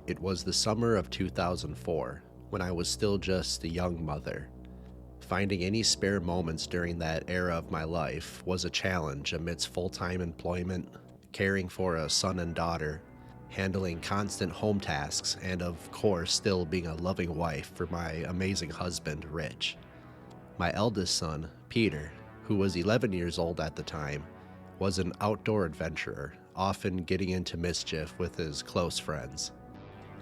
It was the summer of 2004, when I was still just a young mother. Finding any spare moments during that era of my life was a challenge amidst full-time employment, caring for a son and daughter, handling constant home tasks, and of course still being a loving wife for my amazing husband, Rich. My eldest son, Peter, who was 11 years old at the time, was an outdoor adventurer, often getting into mischief with his close friends.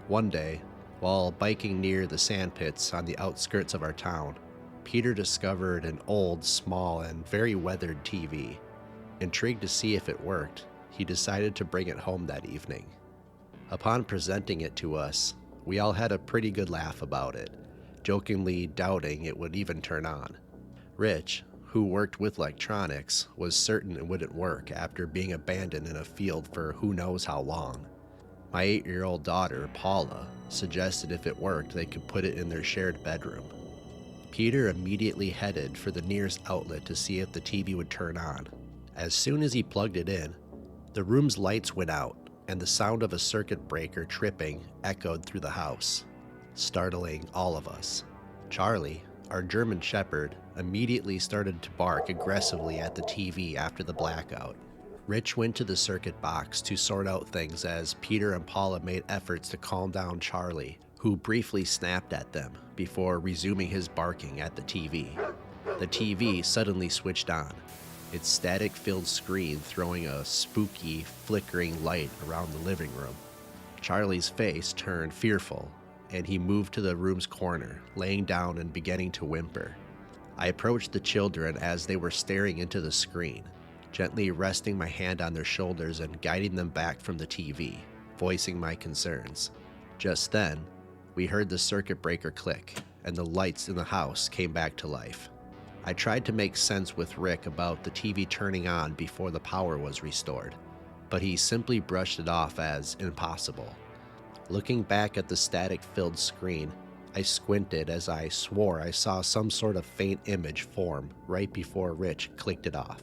One day, while biking near the sandpits on the outskirts of our town, Peter discovered an old, small, and very weathered TV. Intrigued to see if it worked, he decided to bring it home that evening. Upon presenting it to us, we all had a pretty good laugh about it, jokingly doubting it would even turn on. Rich, who worked with electronics, was certain it wouldn't work after being abandoned in a field for who knows how long. My 8-year-old daughter, Paula, suggested if it worked, they could put it in their shared bedroom. Peter immediately headed for the nearest outlet to see if the TV would turn on. As soon as he plugged it in, the room's lights went out, and the sound of a circuit breaker tripping echoed through the house, startling all of us. Charlie, our German Shepherd, immediately started to bark aggressively at the TV after the blackout. Rich went to the circuit box to sort out things as Peter and Paula made efforts to calm down Charlie, who briefly snapped at them before resuming his barking at the TV. The TV suddenly switched on, its static-filled screen throwing a spooky, flickering light around the living room. Charlie's face turned fearful, and he moved to the room's corner, laying down and beginning to whimper. I approached the children as they were staring into the screen, gently resting my hand on their shoulders and guiding them back from the TV, voicing my concerns. Just then, we heard the circuit breaker click, and the lights in the house came back to life. I tried to make sense with Rick about the TV turning on before the power was restored, but he simply brushed it off as impossible. Looking back at the static-filled screen, I squinted as I swore I saw some sort of faint image form right before Rich clicked it off,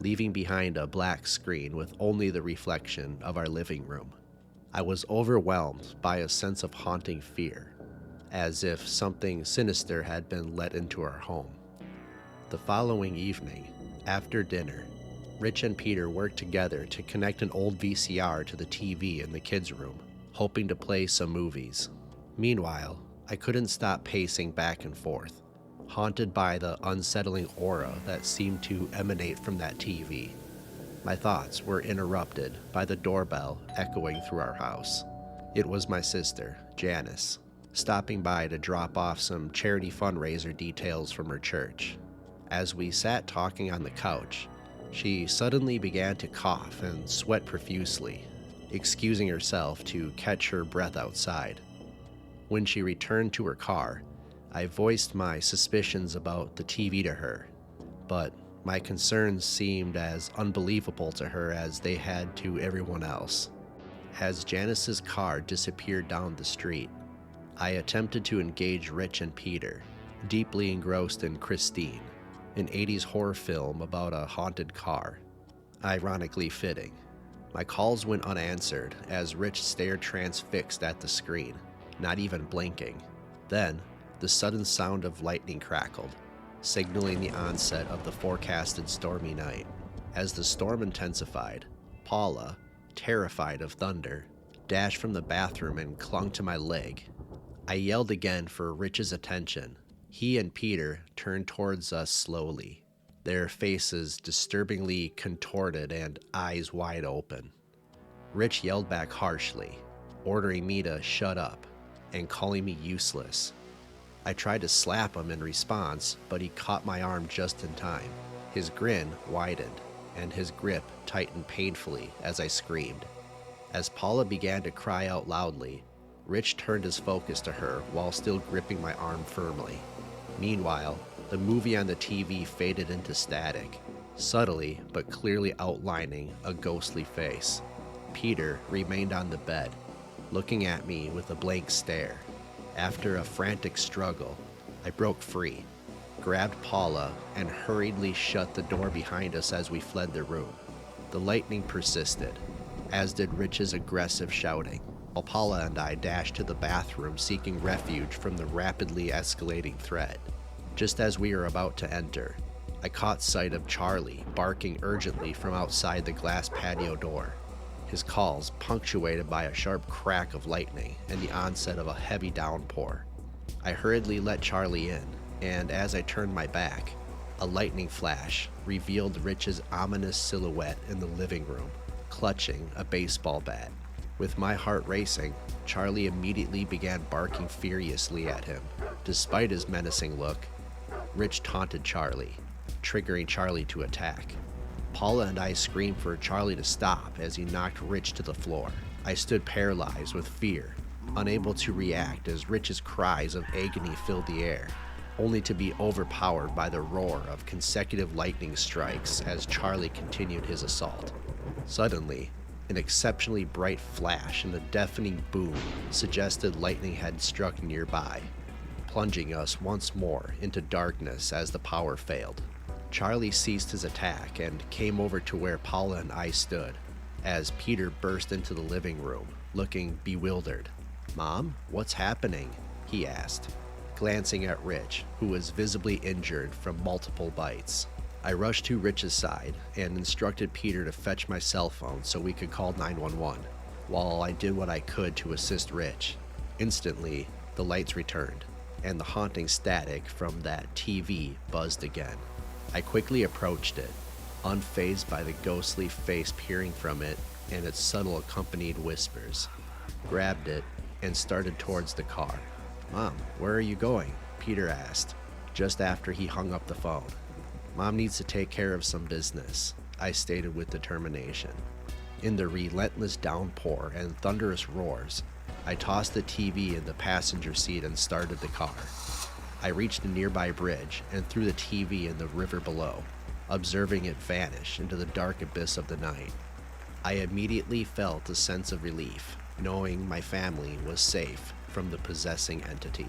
leaving behind a black screen with only the reflection of our living room. I was overwhelmed by a sense of haunting fear, as if something sinister had been let into our home. The following evening, after dinner, Rich and Peter worked together to connect an old VCR to the TV in the kids' room, hoping to play some movies. Meanwhile, I couldn't stop pacing back and forth, haunted by the unsettling aura that seemed to emanate from that TV. My thoughts were interrupted by the doorbell echoing through our house. It was my sister, Janice, stopping by to drop off some charity fundraiser details from her church. As we sat talking on the couch, she suddenly began to cough and sweat profusely, excusing herself to catch her breath outside. When she returned to her car, I voiced my suspicions about the TV to her, but my concerns seemed as unbelievable to her as they had to everyone else. As Janice's car disappeared down the street, I attempted to engage Rich and Peter, deeply engrossed in Christine, an 80s horror film about a haunted car. Ironically fitting, my calls went unanswered as Rich stared transfixed at the screen, not even blinking. Then, the sudden sound of lightning crackled, signaling the onset of the forecasted stormy night. As the storm intensified, Paula, terrified of thunder, dashed from the bathroom and clung to my leg. I yelled again for Rich's attention. He and Peter turned towards us slowly, their faces disturbingly contorted and eyes wide open. Rich yelled back harshly, ordering me to shut up and calling me useless. I tried to slap him in response, but he caught my arm just in time. His grin widened, and his grip tightened painfully as I screamed. As Paula began to cry out loudly, Rich turned his focus to her while still gripping my arm firmly. Meanwhile, the movie on the TV faded into static, subtly but clearly outlining a ghostly face. Peter remained on the bed, looking at me with a blank stare. After a frantic struggle, I broke free, grabbed Paula, and hurriedly shut the door behind us as we fled the room. The lightning persisted, as did Rich's aggressive shouting. while Paula and I dashed to the bathroom seeking refuge from the rapidly escalating threat. Just as we were about to enter, I caught sight of Charlie barking urgently from outside the glass patio door, his calls punctuated by a sharp crack of lightning and the onset of a heavy downpour. I hurriedly let Charlie in, and as I turned my back, a lightning flash revealed Rich's ominous silhouette in the living room, clutching a baseball bat. With my heart racing, Charlie immediately began barking furiously at him. Despite his menacing look, Rich taunted Charlie, triggering Charlie to attack. Paula and I screamed for Charlie to stop as he knocked Rich to the floor. I stood paralyzed with fear, unable to react as Rich's cries of agony filled the air, only to be overpowered by the roar of consecutive lightning strikes as Charlie continued his assault. Suddenly, an exceptionally bright flash and a deafening boom suggested lightning had struck nearby, plunging us once more into darkness as the power failed. Charlie ceased his attack and came over to where Paula and I stood, as Peter burst into the living room, looking bewildered. "Mom, what's happening?" he asked, glancing at Rich, who was visibly injured from multiple bites. I rushed to Rich's side and instructed Peter to fetch my cell phone so we could call 911, while I did what I could to assist Rich. Instantly, the lights returned, and the haunting static from that TV buzzed again. I quickly approached it, unfazed by the ghostly face peering from it and its subtle accompanied whispers, grabbed it, and started towards the car. "Mom, where are you going?" Peter asked, just after he hung up the phone. "Mom needs to take care of some business," I stated with determination. In the relentless downpour and thunderous roars, I tossed the TV in the passenger seat and started the car. I reached a nearby bridge and threw the TV in the river below, observing it vanish into the dark abyss of the night. I immediately felt a sense of relief, knowing my family was safe from the possessing entity.